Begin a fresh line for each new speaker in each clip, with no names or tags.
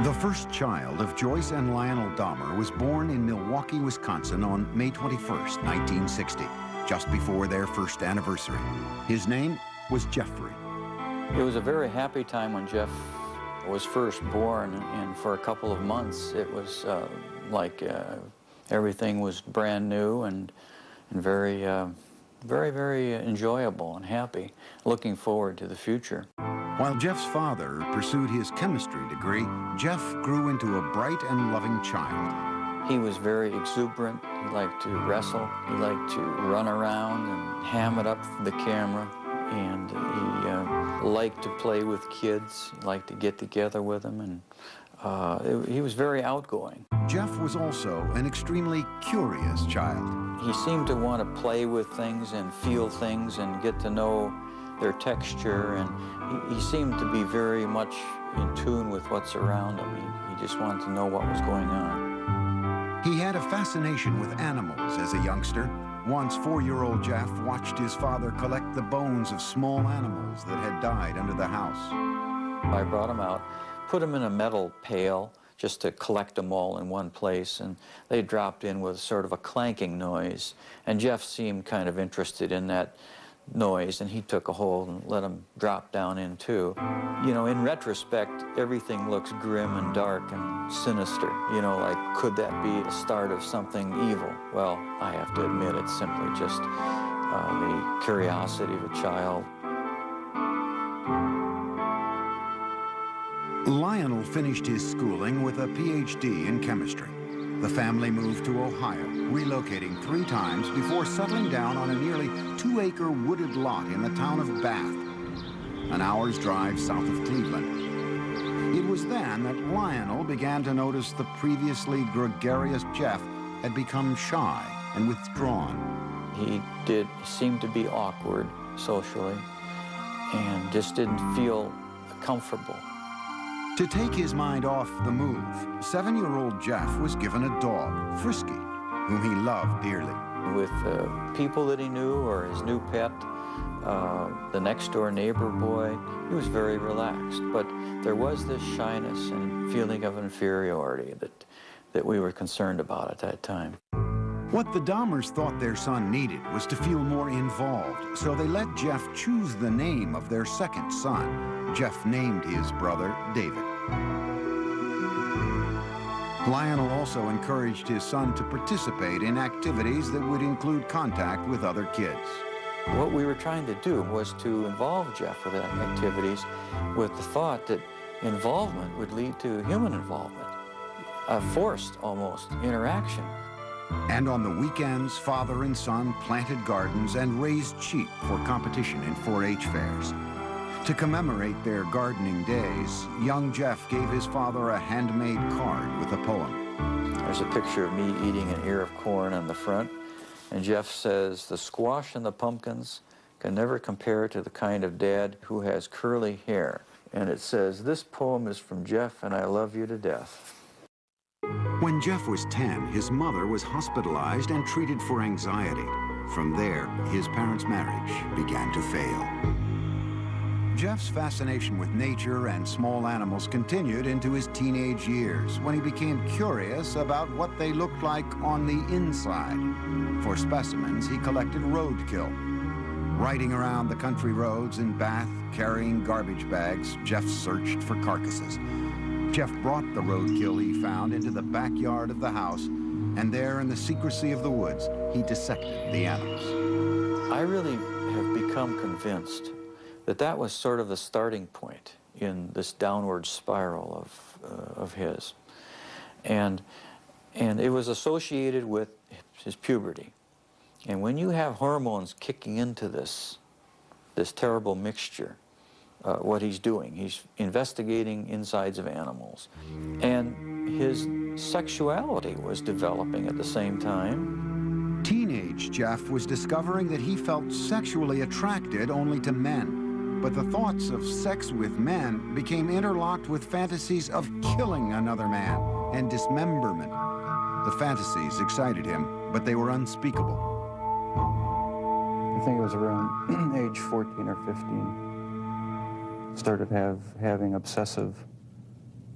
The first child of Joyce and Lionel Dahmer was born in Milwaukee, Wisconsin on May 21st, 1960, just before their first anniversary. His name was Jeffrey.
It was a very happy time when Jeff was first born, and for a couple of months it was like everything was brand new and very, very enjoyable and happy, looking forward to the future.
While Jeff's father pursued his chemistry degree, Jeff grew into a bright and loving child.
He was very exuberant. He liked to wrestle. He liked to run around and ham it up for the camera. And he liked to play with kids. He liked to get together with them. And he was very outgoing.
Jeff was also an extremely curious child.
He seemed to want to play with things and feel things and get to know their texture, and he seemed to be very much in tune with what's around him. He just wanted to know what was going on.
He had a fascination with animals as a youngster. Once, 4-year-old Jeff watched his father collect the bones of small animals that had died under the house.
I brought him out, put him in a metal pail just to collect them all in one place, and they dropped in with sort of a clanking noise, and Jeff seemed kind of interested in that noise, and he took a hold and let him drop down in too. You know, in retrospect, everything looks grim and dark and sinister. You know, like, could that be the start of something evil? Well, I have to admit, it's simply just the curiosity of a child.
Lionel finished his schooling with a PhD in chemistry. The family moved to Ohio, relocating 3 times before settling down on a nearly 2-acre wooded lot in the town of Bath, an hour's drive south of Cleveland. It was then that Lionel began to notice the previously gregarious Jeff had become shy and withdrawn.
He seemed to be awkward socially and just didn't feel comfortable.
To take his mind off the move, 7-year-old Jeff was given a dog, Frisky, whom he loved dearly.
With people that he knew or his new pet, the next-door neighbor boy, he was very relaxed. But there was this shyness and feeling of inferiority that we were concerned about at that time.
What the Dahmers thought their son needed was to feel more involved, so they let Jeff choose the name of their second son. Jeff named his brother David. Lionel also encouraged his son to participate in activities that would include contact with other kids.
What we were trying to do was to involve Jeff with activities with the thought that involvement would lead to human involvement, a forced, almost, interaction.
And on the weekends, father and son planted gardens and raised sheep for competition in 4-H fairs. To commemorate their gardening days, young Jeff gave his father a handmade card with a poem.
There's a picture of me eating an ear of corn on the front, and Jeff says, "The squash and the pumpkins can never compare to the kind of dad who has curly hair." And it says, "This poem is from Jeff, and I love you to death."
When Jeff was 10, his mother was hospitalized and treated for anxiety. From there, his parents' marriage began to fail. Jeff's fascination with nature and small animals continued into his teenage years, when he became curious about what they looked like on the inside. For specimens, he collected roadkill. Riding around the country roads in Bath, carrying garbage bags, Jeff searched for carcasses. Jeff brought the roadkill he found into the backyard of the house, and there in the secrecy of the woods, he dissected the animals.
I really have become convinced that that was sort of the starting point in this downward spiral of his. And it was associated with his puberty. And when you have hormones kicking into this terrible mixture, what he's doing, he's investigating insides of animals. And his sexuality was developing at the same time.
Teenage Jeff was discovering that he felt sexually attracted only to men. But the thoughts of sex with men became interlocked with fantasies of killing another man and dismemberment. The fantasies excited him, but they were unspeakable.
I think it was around age 14 or 15. Started having obsessive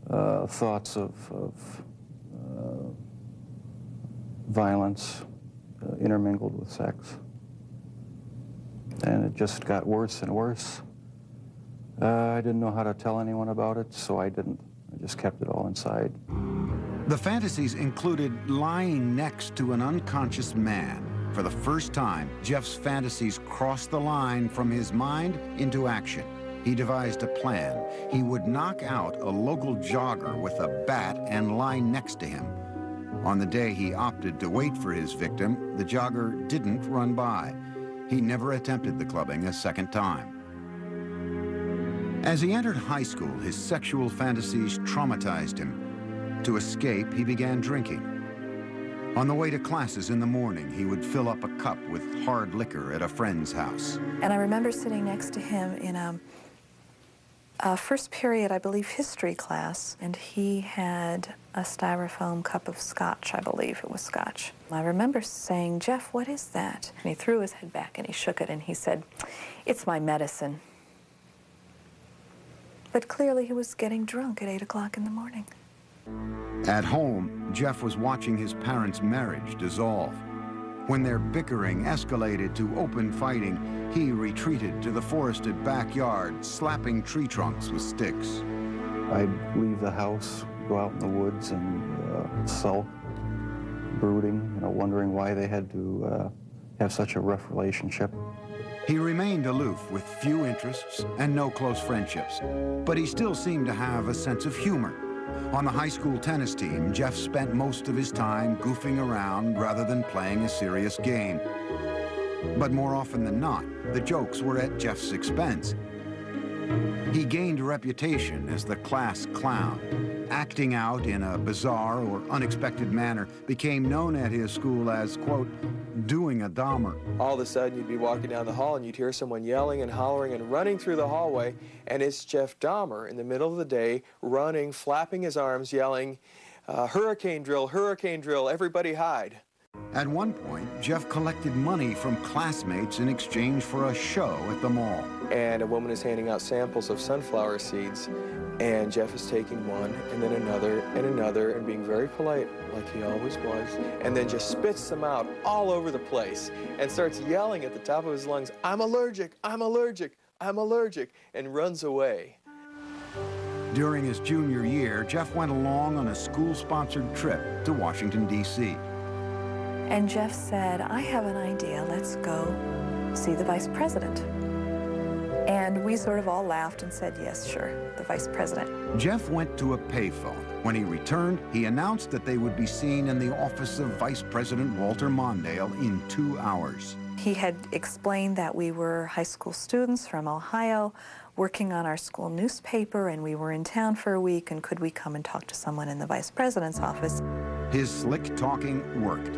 thoughts of violence intermingled with sex. And it just got worse and worse. I didn't know how to tell anyone about it, so I didn't. I just kept it all inside.
The fantasies included lying next to an unconscious man. For the first time, Jeff's fantasies crossed the line from his mind into action. He devised a plan. He would knock out a local jogger with a bat and lie next to him. On the day he opted to wait for his victim, the jogger didn't run by. He never attempted the clubbing a second time. As he entered high school, his sexual fantasies traumatized him. To escape, he began drinking. On the way to classes in the morning, he would fill up a cup with hard liquor at a friend's house.
And I remember sitting next to him in a first period, I believe, history class, and he had a styrofoam cup of scotch, I believe it was scotch. I remember saying, "Jeff, what is that?" And he threw his head back and he shook it and he said, "It's my medicine." But clearly he was getting drunk at 8 o'clock in the morning.
At home, Jeff was watching his parents' marriage dissolve. When their bickering escalated to open fighting, he retreated to the forested backyard, slapping tree trunks with sticks.
I'd leave the house, go out in the woods and sulk, brooding, wondering why they had to have such a rough relationship.
He remained aloof with few interests and no close friendships, but he still seemed to have a sense of humor. On the high school tennis team, Jeff spent most of his time goofing around rather than playing a serious game. But more often than not, the jokes were at Jeff's expense. He gained a reputation as the class clown. Acting out in a bizarre or unexpected manner became known at his school as, quote, doing a Dahmer.
All of a sudden, you'd be walking down the hall and you'd hear someone yelling and hollering and running through the hallway, and it's Jeff Dahmer in the middle of the day, running, flapping his arms, yelling, hurricane drill, everybody hide.
At one point, Jeff collected money from classmates in exchange for a show at the mall.
And a woman is handing out samples of sunflower seeds, and Jeff is taking one, and then another, and being very polite, like he always was, and then just spits them out all over the place, and starts yelling at the top of his lungs, "I'm allergic, I'm allergic, I'm allergic," and runs away.
During his junior year, Jeff went along on a school-sponsored trip to Washington, D.C.
And Jeff said, "I have an idea, let's go see the vice president." And we sort of all laughed and said, "Yes, sure, the vice president."
Jeff went to a payphone. When he returned, he announced that they would be seen in the office of Vice President Walter Mondale in 2 hours.
He had explained that we were high school students from Ohio working on our school newspaper, and we were in town for a week, and could we come and talk to someone in the vice president's office?
His slick talking worked.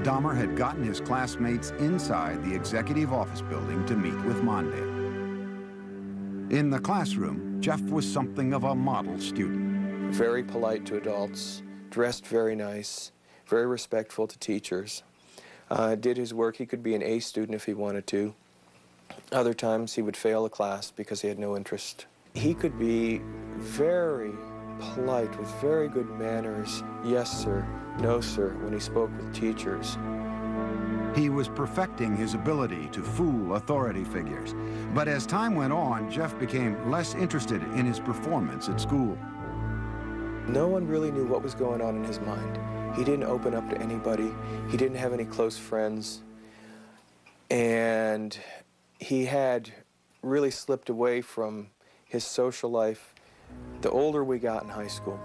Dahmer had gotten his classmates inside the executive office building to meet with Mondale. In the classroom, Jeff was something of a model student.
Very polite to adults, dressed very nice, very respectful to teachers. Did his work. He could be an A student if he wanted to. Other times he would fail a class because he had no interest. He could be very polite with very good manners. Yes, sir. No, sir, when he spoke with teachers.
He was perfecting his ability to fool authority figures. But as time went on, Jeff became less interested in his performance at school.
No one really knew what was going on in his mind. He didn't open up to anybody. He didn't have any close friends. And he had really slipped away from his social life the older we got in high school.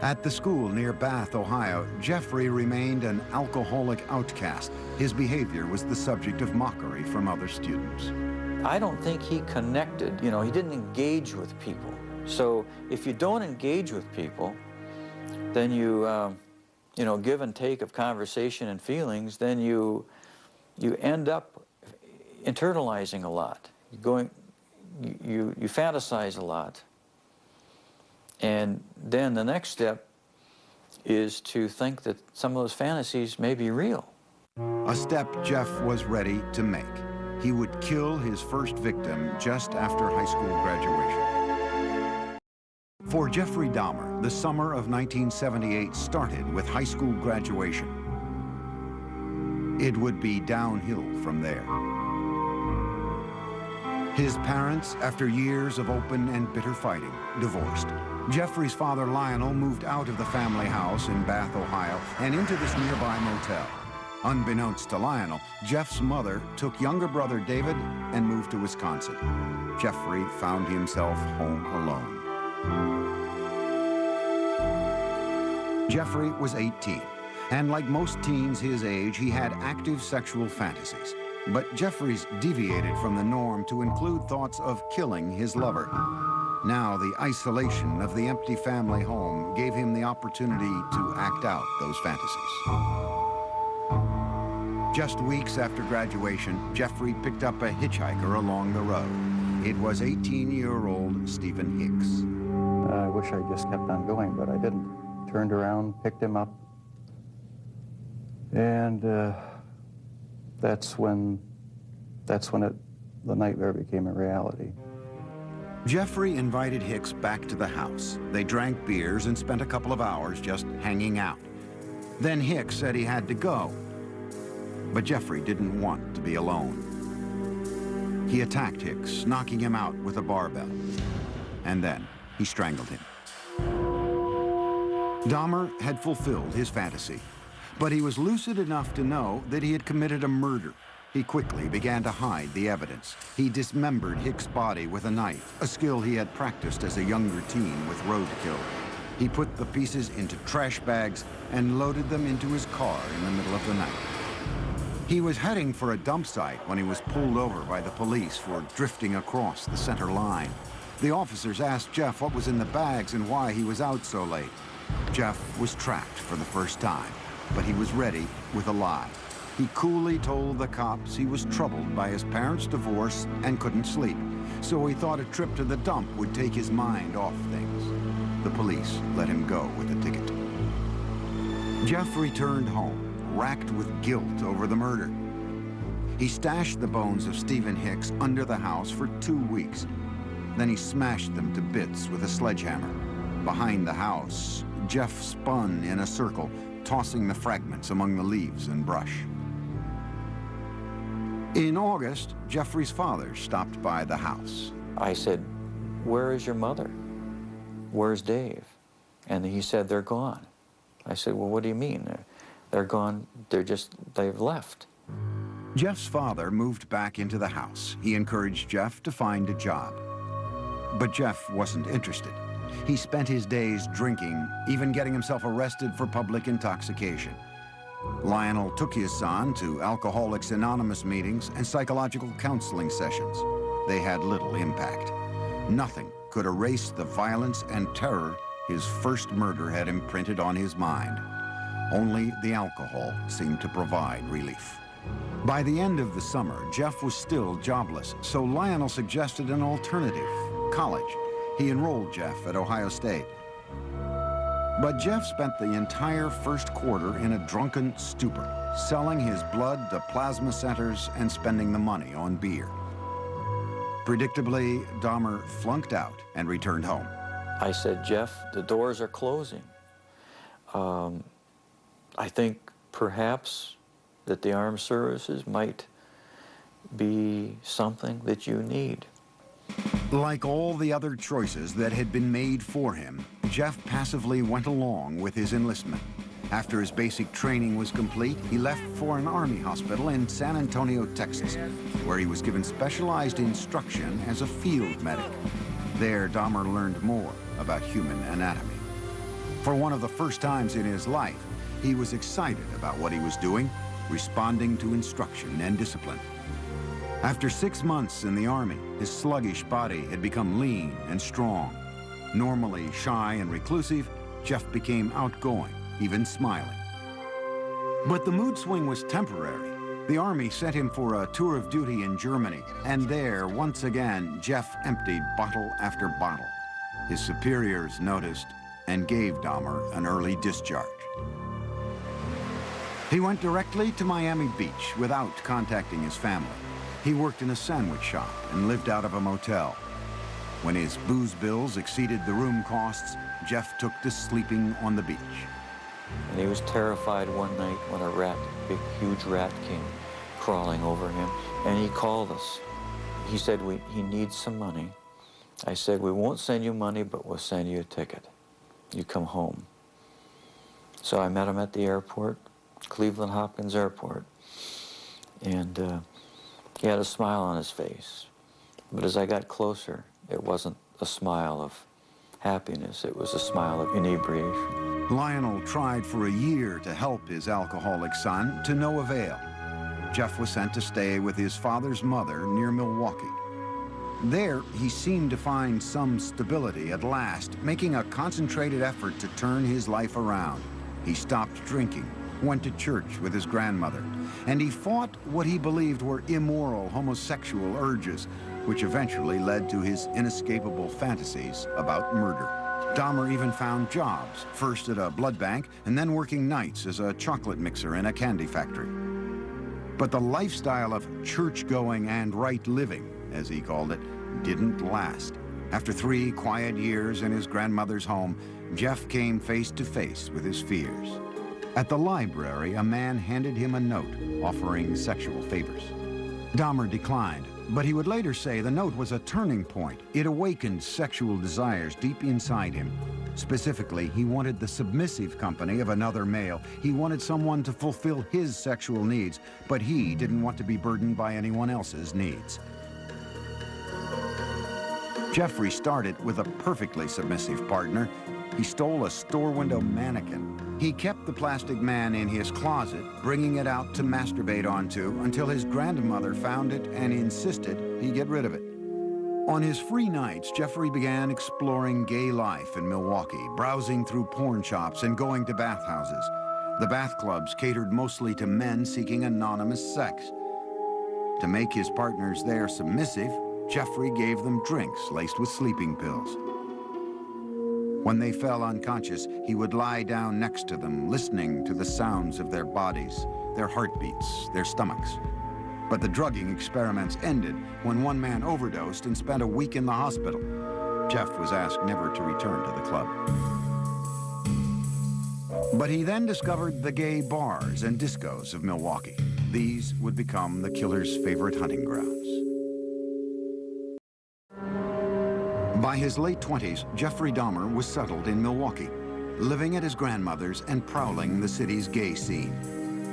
At the school near Bath, Ohio, Jeffrey remained an alcoholic outcast. His behavior was the subject of mockery from other students.
I don't think he connected, he didn't engage with people. So if you don't engage with people, then you give and take of conversation and feelings, then you end up internalizing a lot. You fantasize a lot. And then the next step is to think that some of those fantasies may be real.
A step Jeff was ready to make. He would kill his first victim just after high school graduation. For Jeffrey Dahmer, the summer of 1978 started with high school graduation. It would be downhill from there. His parents, after years of open and bitter fighting, divorced. Jeffrey's father, Lionel, moved out of the family house in Bath, Ohio, and into this nearby motel. Unbeknownst to Lionel, Jeff's mother took younger brother David and moved to Wisconsin. Jeffrey found himself home alone. Jeffrey was 18, and like most teens his age, he had active sexual fantasies. But Jeffrey's deviated from the norm to include thoughts of killing his lover. Now, the isolation of the empty family home gave him the opportunity to act out those fantasies. Just weeks after graduation, Jeffrey picked up a hitchhiker along the road. It was 18-year-old Stephen Hicks.
I wish I just kept on going, but I didn't. Turned around, picked him up, and that's when the nightmare became a reality.
Jeffrey invited Hicks back to the house. They drank beers and spent a couple of hours just hanging out. Then Hicks said he had to go, but Jeffrey didn't want to be alone. He attacked Hicks, knocking him out with a barbell, and then he strangled him. Dahmer had fulfilled his fantasy, but he was lucid enough to know that he had committed a murder. He quickly began to hide the evidence. He dismembered Hicks' body with a knife, a skill he had practiced as a younger teen with roadkill. He put the pieces into trash bags and loaded them into his car in the middle of the night. He was heading for a dump site when he was pulled over by the police for drifting across the center line. The officers asked Jeff what was in the bags and why he was out so late. Jeff was trapped for the first time, but he was ready with a lie. He coolly told the cops he was troubled by his parents' divorce and couldn't sleep, so he thought a trip to the dump would take his mind off things. The police let him go with a ticket. Jeff returned home, racked with guilt over the murder. He stashed the bones of Stephen Hicks under the house for 2 weeks. Then he smashed them to bits with a sledgehammer. Behind the house, Jeff spun in a circle, tossing the fragments among the leaves and brush. In August, Jeffrey's father stopped by the house.
I said, "Where is your mother? Where's Dave?" And he said, "They're gone." I said, "Well, what do you mean? They're gone, they've left."
Jeff's father moved back into the house. He encouraged Jeff to find a job. But Jeff wasn't interested. He spent his days drinking, even getting himself arrested for public intoxication. Lionel took his son to Alcoholics Anonymous meetings and psychological counseling sessions. They had little impact. Nothing could erase the violence and terror his first murder had imprinted on his mind. Only the alcohol seemed to provide relief. By the end of the summer, Jeff was still jobless, so Lionel suggested an alternative, college. He enrolled Jeff at Ohio State. But Jeff spent the entire first quarter in a drunken stupor, selling his blood to plasma centers and spending the money on beer. Predictably, Dahmer flunked out and returned home.
I said, "Jeff, the doors are closing. I think perhaps that the armed services might be something that you need."
Like all the other choices that had been made for him, Jeff passively went along with his enlistment. After his basic training was complete, he left for an army hospital in San Antonio, Texas, where he was given specialized instruction as a field medic. There, Dahmer learned more about human anatomy. For one of the first times in his life, he was excited about what he was doing, responding to instruction and discipline. After 6 months in the Army, his sluggish body had become lean and strong. Normally shy and reclusive, Jeff became outgoing, even smiling. But the mood swing was temporary. The Army sent him for a tour of duty in Germany, and there, once again, Jeff emptied bottle after bottle. His superiors noticed and gave Dahmer an early discharge. He went directly to Miami Beach without contacting his family. He worked in a sandwich shop and lived out of a motel. When his booze bills exceeded the room costs, Jeff took to sleeping on the beach.
And he was terrified one night when a rat, big, huge rat, came crawling over him, and he called us. He said, he needs some money. I said, we won't send you money, but we'll send you a ticket. You come home. So I met him at the airport, Cleveland Hopkins Airport, and he had a smile on his face. But as I got closer, it wasn't a smile of happiness, it was a smile of inebriation.
Lionel tried for a year to help his alcoholic son, to no avail. Jeff was sent to stay with his father's mother near Milwaukee. There, he seemed to find some stability at last, making a concentrated effort to turn his life around. He stopped drinking, went to church with his grandmother, and he fought what he believed were immoral homosexual urges, which eventually led to his inescapable fantasies about murder. Dahmer even found jobs, first at a blood bank and then working nights as a chocolate mixer in a candy factory. But the lifestyle of church-going and right living, as he called it, didn't last. After 3 quiet years in his grandmother's home, Jeff came face to face with his fears. At the library, a man handed him a note offering sexual favors. Dahmer declined, but he would later say the note was a turning point. It awakened sexual desires deep inside him. Specifically, he wanted the submissive company of another male. He wanted someone to fulfill his sexual needs, but he didn't want to be burdened by anyone else's needs. Jeffrey started with a perfectly submissive partner. He stole a store window mannequin. He kept the plastic man in his closet, bringing it out to masturbate onto until his grandmother found it and insisted he get rid of it. On his free nights, Jeffrey began exploring gay life in Milwaukee, browsing through porn shops and going to bathhouses. The bath clubs catered mostly to men seeking anonymous sex. To make his partners there submissive, Jeffrey gave them drinks laced with sleeping pills. When they fell unconscious, he would lie down next to them, listening to the sounds of their bodies, their heartbeats, their stomachs. But the drugging experiments ended when one man overdosed and spent a week in the hospital. Jeff was asked never to return to the club. But he then discovered the gay bars and discos of Milwaukee. These would become the killer's favorite hunting grounds. By his late 20s, Jeffrey Dahmer was settled in Milwaukee, living at his grandmother's and prowling the city's gay scene.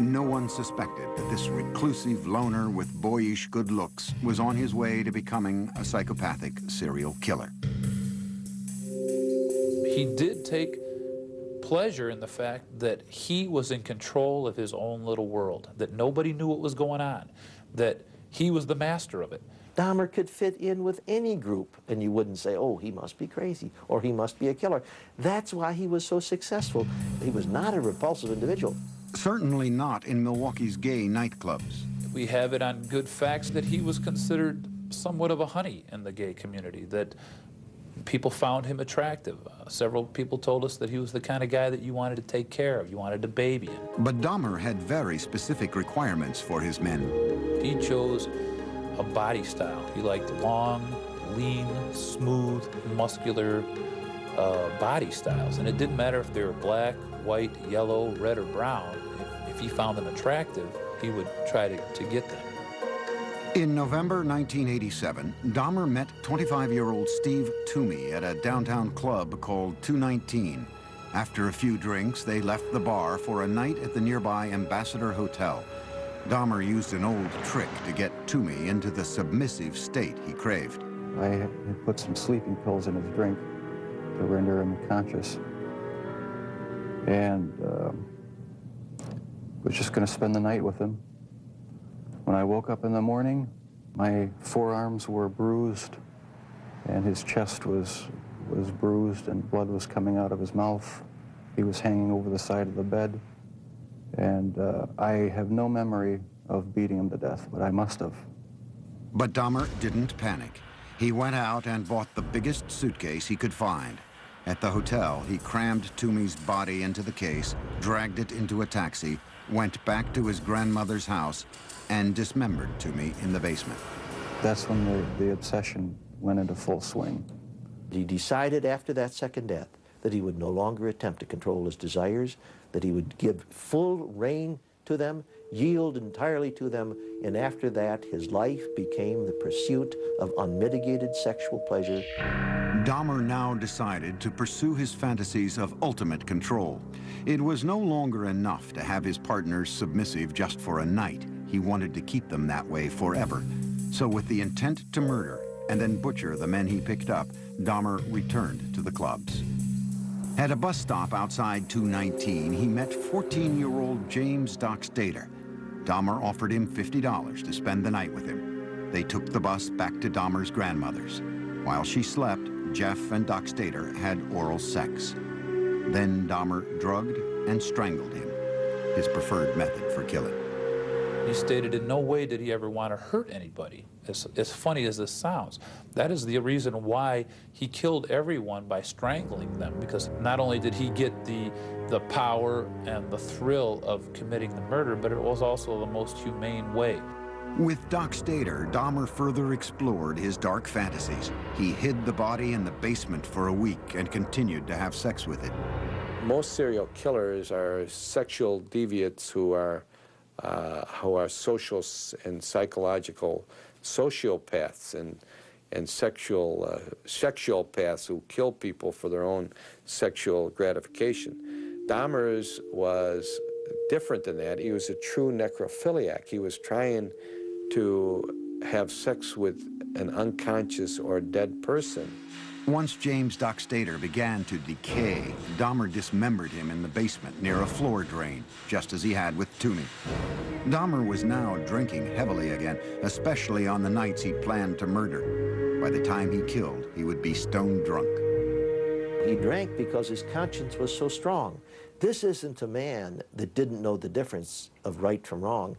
No one suspected that this reclusive loner with boyish good looks was on his way to becoming a psychopathic serial killer.
He did take pleasure in the fact that he was in control of his own little world, that nobody knew what was going on, that he was the master of it.
Dahmer could fit in with any group, and you wouldn't say, oh, he must be crazy, or he must be a killer. That's why he was so successful. He was not a repulsive individual.
Certainly not in Milwaukee's gay nightclubs.
We have it on good facts that he was considered somewhat of a honey in the gay community, that people found him attractive. Several people told us that he was the kind of guy that you wanted to take care of, you wanted to baby him.
But Dahmer had very specific requirements for his men.
He chose a body style. He liked long, lean, smooth, muscular body styles. And it didn't matter if they were black, white, yellow, red, or brown. If he found them attractive, he would try to get them.
In November 1987, Dahmer met 25-year-old Steve Toomey at a downtown club called 219. After a few drinks, they left the bar for a night at the nearby Ambassador Hotel. Dahmer used an old trick to get Toomey into the submissive state he craved.
I had put some sleeping pills in his drink to render him conscious. And was just going to spend the night with him. When I woke up in the morning, my forearms were bruised, and his chest was bruised, and blood was coming out of his mouth. He was hanging over the side of the bed. And I have no memory of beating him to death, but I must have.
But Dahmer didn't panic. He went out and bought the biggest suitcase he could find. At the hotel, he crammed Toomey's body into the case, dragged it into a taxi, went back to his grandmother's house, and dismembered Toomey in the basement.
That's when the obsession went into full swing.
He decided after that second death that he would no longer attempt to control his desires, that he would give full rein to them, yield entirely to them, and after that his life became the pursuit of unmitigated sexual pleasure.
Dahmer now decided to pursue his fantasies of ultimate control. It was no longer enough to have his partners submissive just for a night. He wanted to keep them that way forever. So with the intent to murder and then butcher the men he picked up, Dahmer returned to the clubs. At a bus stop outside 219, he met 14-year-old James Dockstader. Dahmer offered him $50 to spend the night with him. They took the bus back to Dahmer's grandmother's. While she slept, Jeff and Dockstader had oral sex. Then Dahmer drugged and strangled him, his preferred method for killing.
He stated in no way did he ever want to hurt anybody, as funny as this sounds. That is the reason why he killed everyone by strangling them, because not only did he get the power and the thrill of committing the murder, but it was also the most humane way.
With Dockstader, Dahmer further explored his dark fantasies. He hid the body in the basement for a week and continued to have sex with it.
Most serial killers are sexual deviants who are social and psychological sociopaths and sexual sexualpaths who kill people for their own sexual gratification. Dahmer's was different than that. He was a true necrophiliac. He was trying to have sex with an unconscious or dead person.
Once James Dockstader began to decay, Dahmer dismembered him in the basement near a floor drain, just as he had with Toomey. Dahmer was now drinking heavily again, especially on the nights he planned to murder. By the time he killed, he would be stone drunk.
He drank because his conscience was so strong. This isn't a man that didn't know the difference of right from wrong.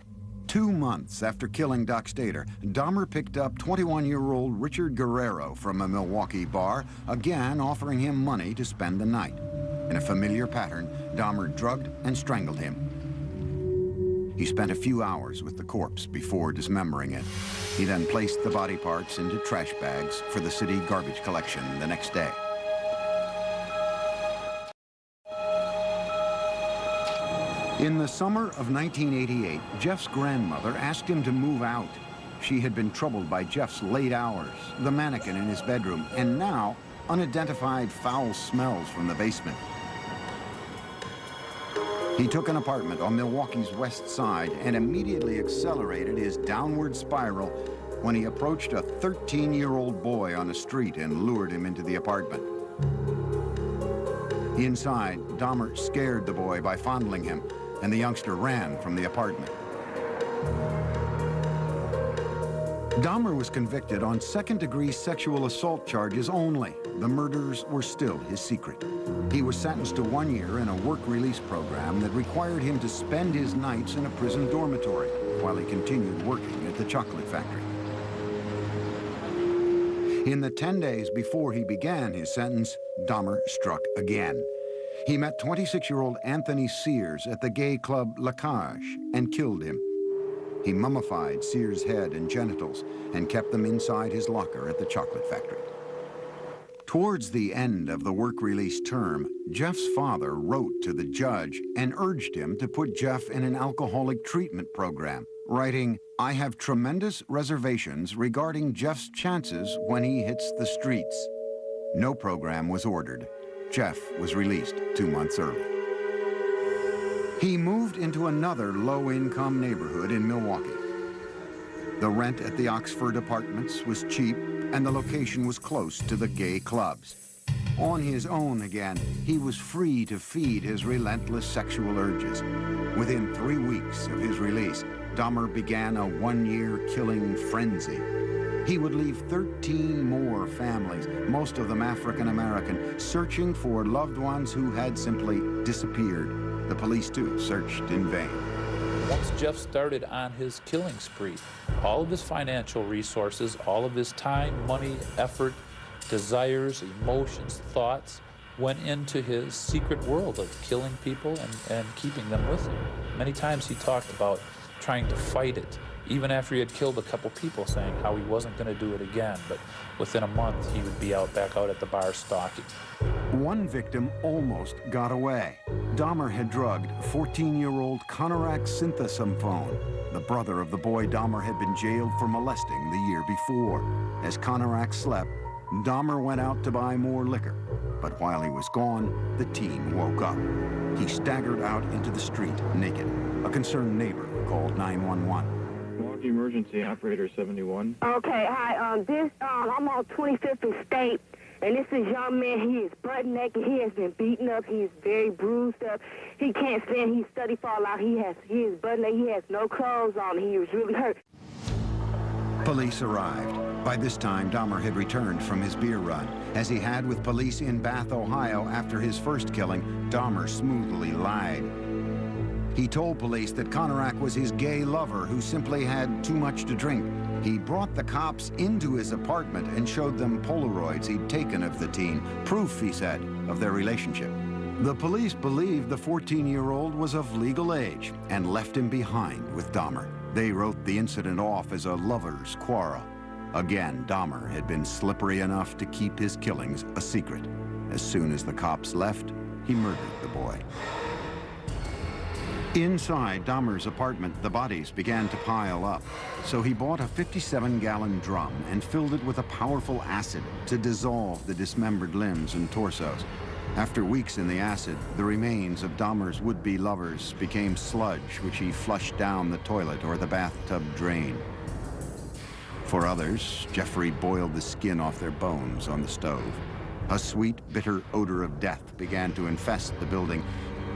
2 months after killing Dockstader, Dahmer picked up 21-year-old Richard Guerrero from a Milwaukee bar, again offering him money to spend the night. In a familiar pattern, Dahmer drugged and strangled him. He spent a few hours with the corpse before dismembering it. He then placed the body parts into trash bags for the city garbage collection the next day. In the summer of 1988, Jeff's grandmother asked him to move out. She had been troubled by Jeff's late hours, the mannequin in his bedroom, and now unidentified foul smells from the basement. He took an apartment on Milwaukee's west side and immediately accelerated his downward spiral when he approached a 13-year-old boy on the street and lured him into the apartment. Inside, Dahmer scared the boy by fondling him, and the youngster ran from the apartment. Dahmer was convicted on second-degree sexual assault charges only. The murders were still his secret. He was sentenced to 1 year in a work release program that required him to spend his nights in a prison dormitory while he continued working at the chocolate factory. In the 10 days before he began his sentence, Dahmer struck again. He met 26-year-old Anthony Sears at the gay club La Cage and killed him. He mummified Sears' head and genitals and kept them inside his locker at the chocolate factory. Towards the end of the work release term, Jeff's father wrote to the judge and urged him to put Jeff in an alcoholic treatment program, writing, "I have tremendous reservations regarding Jeff's chances when he hits the streets." No program was ordered. Jeff was released 2 months early. He moved into another low-income neighborhood in Milwaukee. The rent at the Oxford Apartments was cheap, and the location was close to the gay clubs. On his own again, he was free to feed his relentless sexual urges. Within 3 weeks of his release, Dahmer began a 1-year killing frenzy. He would leave 13 more families, most of them African-American, searching for loved ones who had simply disappeared. The police, too, searched in vain.
Once Jeff started on his killing spree, all of his financial resources, all of his time, money, effort, desires, emotions, thoughts, went into his secret world of killing people and keeping them with him. Many times he talked about trying to fight it even after he had killed a couple people, saying how he wasn't going to do it again, but within a month he would be back out at the bar stalking.
One victim almost got away. Dahmer had drugged 14-year-old Konorak Synthesomphone, the brother of the boy Dahmer had been jailed for molesting the year before. As Konorak slept, Dahmer went out to buy more liquor. But while he was gone, the teen woke up. He staggered out into the street naked. A concerned neighbor called 911.
Milwaukee Emergency Operator 71.
Okay, hi. I'm on 25th and State, and this is a young man. He is butt naked. He has been beaten up. He is very bruised up. He can't stand. He's study fall out. He is butt naked. He has no clothes on. He was really hurt.
Police arrived. By this time, Dahmer had returned from his beer run. As he had with police in Bath, Ohio after his first killing, Dahmer smoothly lied. He told police that Konorak was his gay lover who simply had too much to drink. He brought the cops into his apartment and showed them Polaroids he'd taken of the teen, proof, he said, of their relationship. The police believed the 14-year-old was of legal age and left him behind with Dahmer. They wrote the incident off as a lover's quarrel. Again, Dahmer had been slippery enough to keep his killings a secret. As soon as the cops left, he murdered the boy. Inside Dahmer's apartment, the bodies began to pile up. So he bought a 57-gallon drum and filled it with a powerful acid to dissolve the dismembered limbs and torsos. After weeks in the acid, the remains of Dahmer's would-be lovers became sludge, which he flushed down the toilet or the bathtub drain. For others, Jeffrey boiled the skin off their bones on the stove. A sweet, bitter odor of death began to infest the building,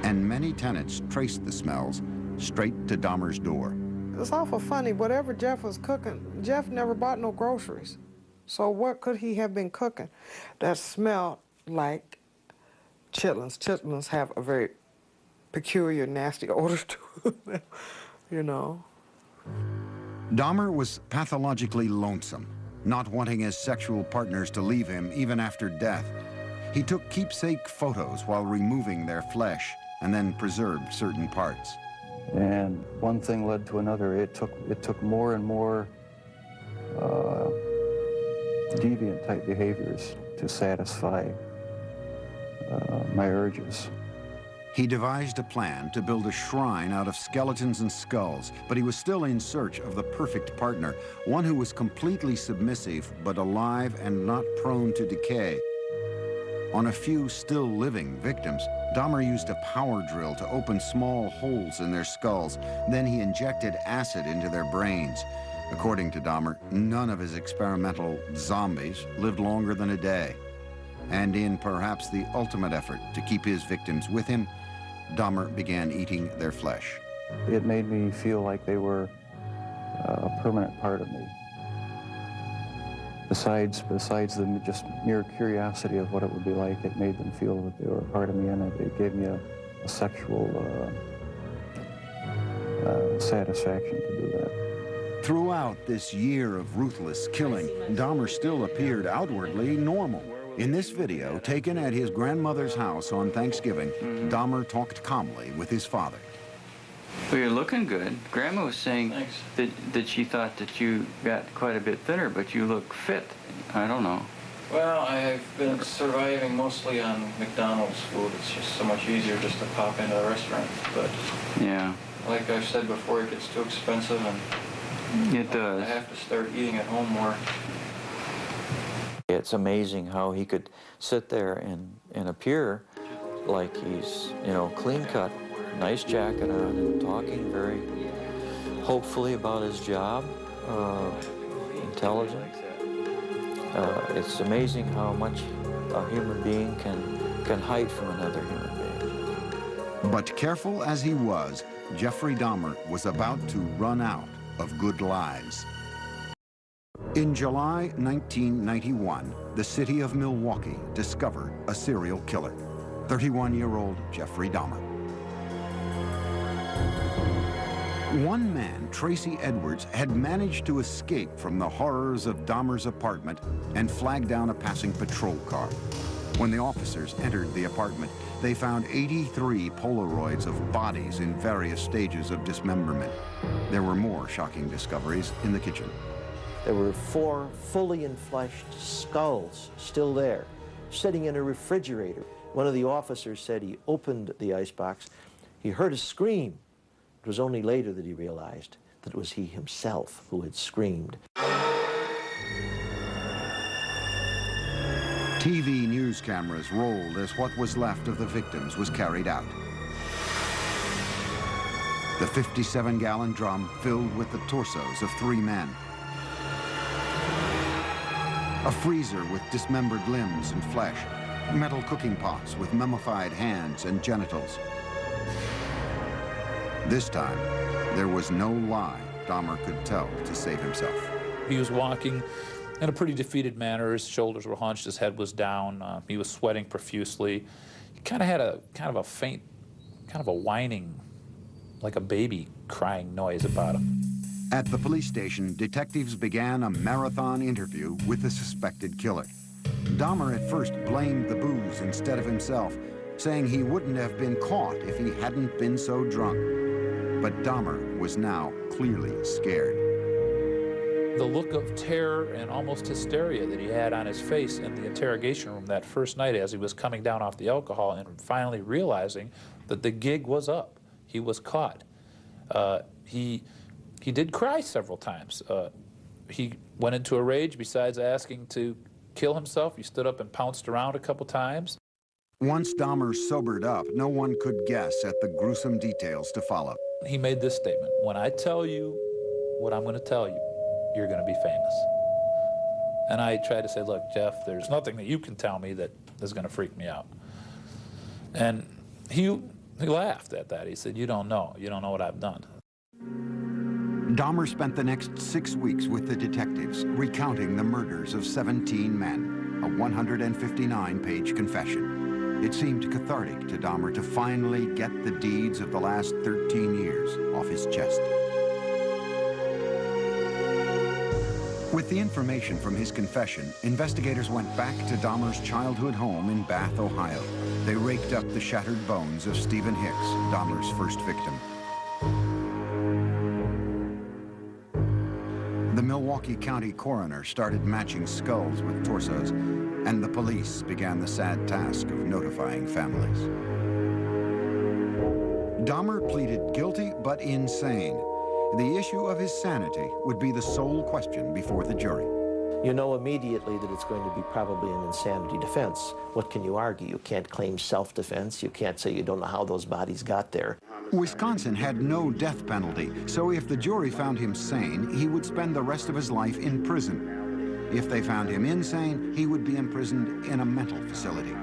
and many tenants traced the smells straight to Dahmer's door.
It's awful funny. Whatever Jeff was cooking, Jeff never bought no groceries. So what could he have been cooking that smelled like chitlins? Chitlins have a very peculiar, nasty odor to them, you know.
Dahmer was pathologically lonesome, not wanting his sexual partners to leave him even after death. He took keepsake photos while removing their flesh and then preserved certain parts.
And one thing led to another. It took more and more deviant type behaviors to satisfy my urges.
He devised a plan to build a shrine out of skeletons and skulls, but he was still in search of the perfect partner, one who was completely submissive but alive and not prone to decay. On a few still living victims, Dahmer used a power drill to open small holes in their skulls. Then he injected acid into their brains. According to Dahmer, none of his experimental zombies lived longer than a day. And in perhaps the ultimate effort to keep his victims with him, Dahmer began eating their flesh.
It made me feel like they were a permanent part of me. Besides the just mere curiosity of what it would be like, it made them feel that they were a part of me, and it gave me a sexual satisfaction to do that.
Throughout this year of ruthless killing, Dahmer still appeared outwardly normal. In this video, taken at his grandmother's house on Thanksgiving, Dahmer talked calmly with his father.
Well, you're looking good. Grandma was saying that she thought that you got quite a bit thinner, but you look fit. I don't know. Well, I've been surviving mostly on McDonald's food. It's just so much easier just to pop into the restaurant. But yeah, like I've said before, it gets too expensive, and it does. I have to start eating at home more. It's amazing how he could sit there and appear like he's, you know, clean cut, nice jacket on, and talking very hopefully about his job, intelligent. It's amazing how much a human being can hide from another human being.
But careful as he was, Jeffrey Dahmer was about to run out of good lies. In July 1991, the city of Milwaukee discovered a serial killer, 31-year-old Jeffrey Dahmer. One man, Tracy Edwards, had managed to escape from the horrors of Dahmer's apartment and flag down a passing patrol car. When the officers entered the apartment, they found 83 Polaroids of bodies in various stages of dismemberment. There were more shocking discoveries in the kitchen.
There were 4 fully enfleshed skulls still there, sitting in a refrigerator. One of the officers said he opened the icebox. He heard a scream. It was only later that he realized that it was he himself who had screamed.
TV news cameras rolled as what was left of the victims was carried out. The 57-gallon drum filled with the torsos of 3 men. A freezer with dismembered limbs and flesh. Metal cooking pots with mummified hands and genitals. This time, there was no lie Dahmer could tell to save himself.
He was walking in a pretty defeated manner. His shoulders were hunched, his head was down, he was sweating profusely. He kind of had a faint, kind of a whining, like a baby crying noise about him.
At the police station, detectives began a marathon interview with the suspected killer. Dahmer at first blamed the booze instead of himself, saying he wouldn't have been caught if he hadn't been so drunk. But Dahmer was now clearly scared.
The look of terror and almost hysteria that he had on his face in the interrogation room that first night as he was coming down off the alcohol and finally realizing that the gig was up. He was caught. He did cry several times. He went into a rage. Besides asking to kill himself, he stood up and pounced around a couple times.
Once Dahmer sobered up, no one could guess at the gruesome details to follow.
He made this statement: when I tell you what I'm going to tell you, you're going to be famous. And I tried to say, look, Jeff, there's nothing that you can tell me that is going to freak me out. And he laughed at that. He said, you don't know what I've done.
Dahmer spent the next 6 weeks with the detectives, recounting the murders of 17 men, a 159-page confession. It seemed cathartic to Dahmer to finally get the deeds of the last 13 years off his chest. With the information from his confession, investigators went back to Dahmer's childhood home in Bath, Ohio. They raked up the shattered bones of Stephen Hicks, Dahmer's first victim. The Milwaukee County coroner started matching skulls with torsos, and the police began the sad task of notifying families. Dahmer pleaded guilty but insane. The issue of his sanity would be the sole question before the jury.
You know immediately that it's going to be probably an insanity defense. What can you argue? You can't claim self-defense. You can't say you don't know how those bodies got there.
Wisconsin had no death penalty, so if the jury found him sane, he would spend the rest of his life in prison. If they found him insane, he would be imprisoned in a mental facility.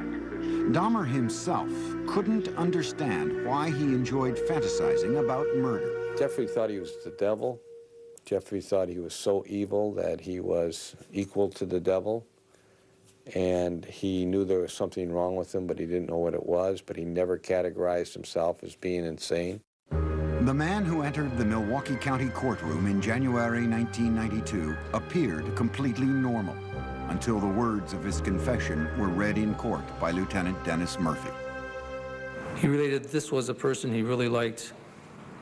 Dahmer himself couldn't understand why he enjoyed fantasizing about murder.
Jeffrey thought he was the devil. Jeffrey thought he was so evil that he was equal to the devil. And he knew there was something wrong with him, but he didn't know what it was, but he never categorized himself as being insane.
The man who entered the Milwaukee County courtroom in January 1992 appeared completely normal until the words of his confession were read in court by Lieutenant Dennis Murphy.
He related this was a person he really liked.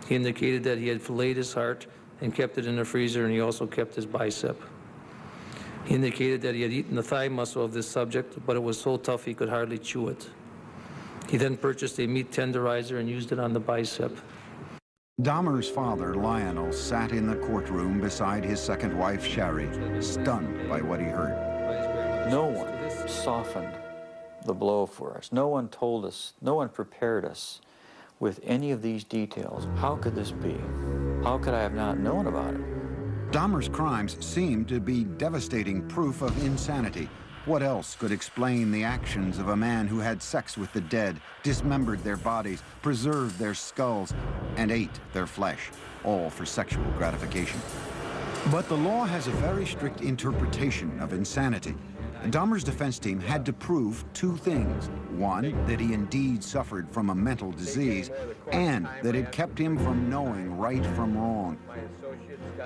He indicated that he had filleted his heart and kept it in the freezer, and he also kept his bicep. He indicated that he had eaten the thigh muscle of this subject, but it was so tough he could hardly chew it. He then purchased a meat tenderizer and used it on the bicep.
Dahmer's father, Lionel, sat in the courtroom beside his second wife, Sherry, stunned by what he heard.
No one softened the blow for us. No one told us, no one prepared us with any of these details. How could this be? How could I have not known about it?
Dahmer's crimes seemed to be devastating proof of insanity. What else could explain the actions of a man who had sex with the dead, dismembered their bodies, preserved their skulls, and ate their flesh, all for sexual gratification? But the law has a very strict interpretation of insanity. Dahmer's defense team had to prove two things. One, that he indeed suffered from a mental disease, and that it kept him from knowing right from wrong.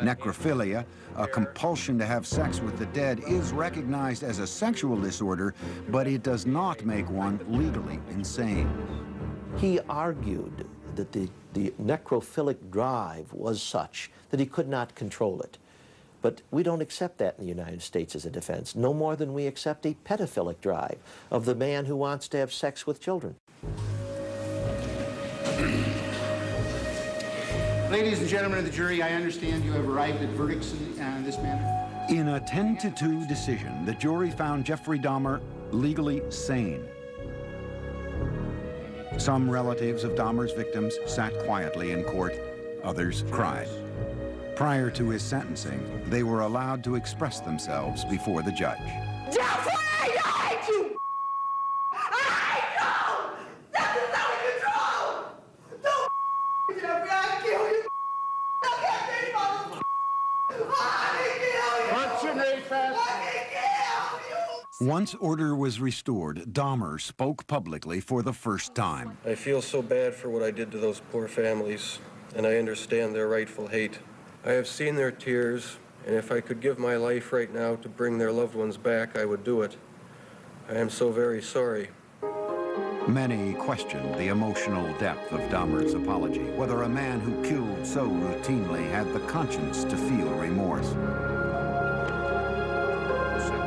Necrophilia, a compulsion to have sex with the dead, is recognized as a sexual disorder, but it does not make one legally insane.
He argued that the necrophilic drive was such that he could not control it. But we don't accept that in the United States as a defense, no more than we accept a pedophilic drive of the man who wants to have sex with children.
Ladies and gentlemen of the jury, I understand you have arrived at verdicts in this manner.
In a 10-2 decision, the jury found Jeffry Dahmer legally sane. Some relatives of Dahmer's victims sat quietly in court, others cried. Prior to his sentencing, they were allowed to express themselves before the judge.
Jeffrey, I hate you! I hate you! This is out of control! Don't Jeffrey, I kill you! I can't be motherfucker! I kill you!
Concentrate fast.
I kill you!
Once order was restored, Dahmer spoke publicly for the first time.
I feel so bad for what I did to those poor families, and I understand their rightful hate. I have seen their tears, and if I could give my life right now to bring their loved ones back, I would do it. I am so very sorry.
Many questioned the emotional depth of Dahmer's apology, whether a man who killed so routinely had the conscience to feel remorse.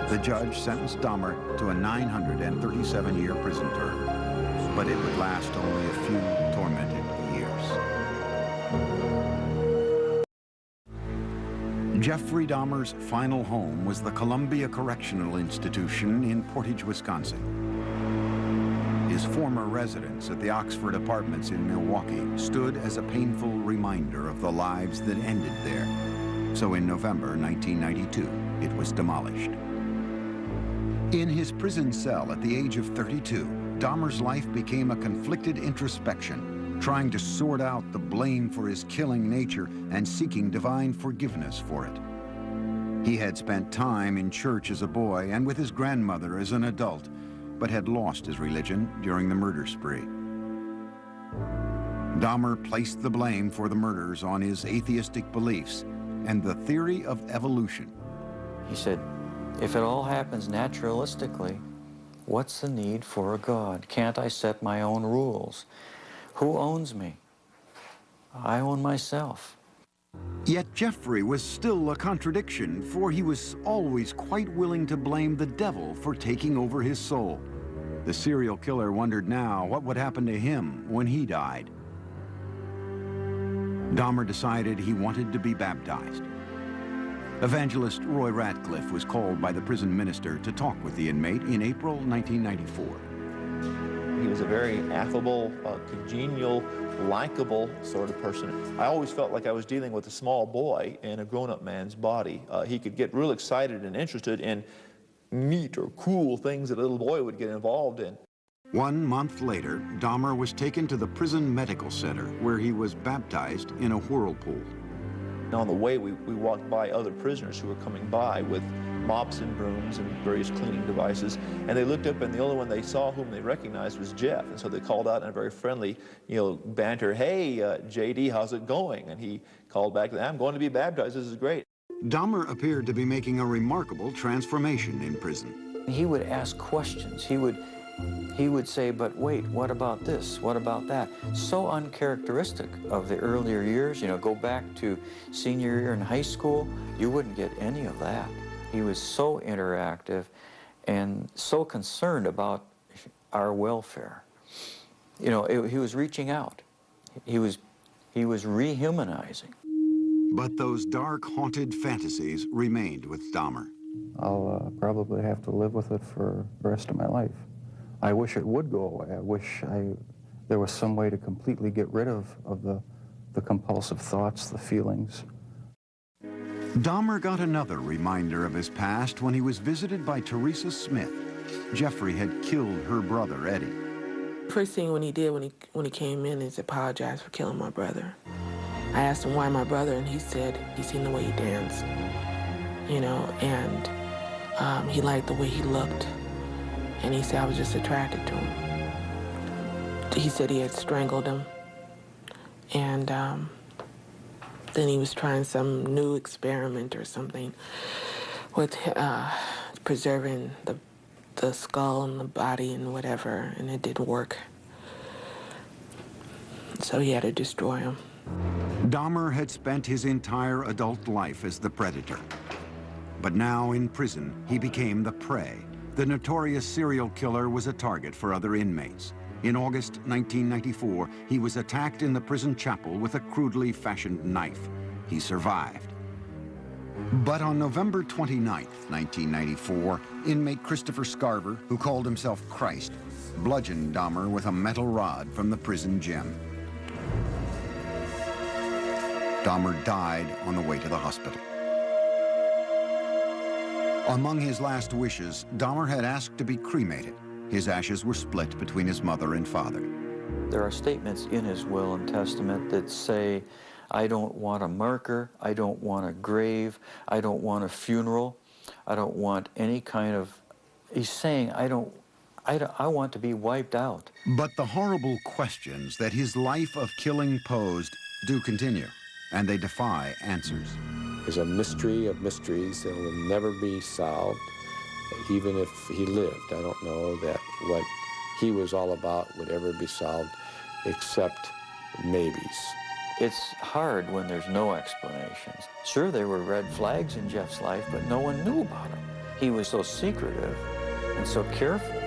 The judge sentenced Dahmer to a 937-year prison term, but it would last only a few tormented years. Jeffrey Dahmer's final home was the Columbia Correctional Institution in Portage, Wisconsin. His former residence at the Oxford Apartments in Milwaukee stood as a painful reminder of the lives that ended there. So in November 1992, it was demolished. In his prison cell at the age of 32, Dahmer's life became a conflicted introspection, trying to sort out the blame for his killing nature and seeking divine forgiveness for it. He had spent time in church as a boy and with his grandmother as an adult, but had lost his religion during the murder spree. Dahmer placed the blame for the murders on his atheistic beliefs and the theory of evolution.
He said, if it all happens naturalistically, what's the need for a God? Can't I set my own rules? Who owns me? I own myself.
Yet Jeffrey was still a contradiction, for he was always quite willing to blame the devil for taking over his soul. The serial killer wondered now what would happen to him when he died. Dahmer decided he wanted to be baptized. Evangelist Roy Ratcliffe was called by the prison minister to talk with the inmate in April 1994.
He was a very affable, congenial, likable sort of person. I always felt like I was dealing with a small boy in a grown-up man's body. He could get real excited and interested in neat or cool things that a little boy would get involved in.
1 month later, Dahmer was taken to the prison medical center, where he was baptized in a whirlpool.
On the way, we walked by other prisoners who were coming by with mops and brooms and various cleaning devices, and they looked up, and the only one they saw whom they recognized was Jeff, and so they called out in a very friendly, banter, "Hey, JD, how's it going?" And he called back, "I'm going to be baptized, this is great."
Dahmer appeared to be making a remarkable transformation in prison.
He would ask questions. He would say, but wait, what about this? What about that? So uncharacteristic of the earlier years. Go back to senior year in high school, you wouldn't get any of that. He was so interactive and so concerned about our welfare. He was reaching out. He was rehumanizing.
But those dark, haunted fantasies remained with Dahmer.
I'll probably have to live with it for the rest of my life. I wish it would go away. I wish there was some way to completely get rid of the compulsive thoughts, the feelings.
Dahmer got another reminder of his past when he was visited by Teresa Smith. Jeffrey had killed her brother, Eddie.
First thing when he did, when he came in, is apologize for killing my brother. I asked him why my brother, and he said he seen the way he danced, and He liked the way he looked, and he said I was just attracted to him. He said he had strangled him, and then he was trying some new experiment or something with preserving the skull and the body and whatever, and it didn't work. So he had to destroy him.
Dahmer had spent his entire adult life as the predator. But now in prison, he became the prey. The notorious serial killer was a target for other inmates. In August 1994, he was attacked in the prison chapel with a crudely fashioned knife. He survived. But on November 29th, 1994, inmate Christopher Scarver, who called himself Christ, bludgeoned Dahmer with a metal rod from the prison gym. Dahmer died on the way to the hospital. Among his last wishes, Dahmer had asked to be cremated. His ashes were split between his mother and father.
There are statements in his will and testament that say, I don't want a marker, I don't want a grave, I don't want a funeral, I don't want any kind of... He's saying, I want to be wiped out.
But the horrible questions that his life of killing posed do continue, and they defy answers.
Is a mystery of mysteries that will never be solved, even if he lived. I don't know that what he was all about would ever be solved, except maybes.
It's hard when there's no explanations. Sure, there were red flags in Jeff's life, but no one knew about him. He was so secretive and so careful.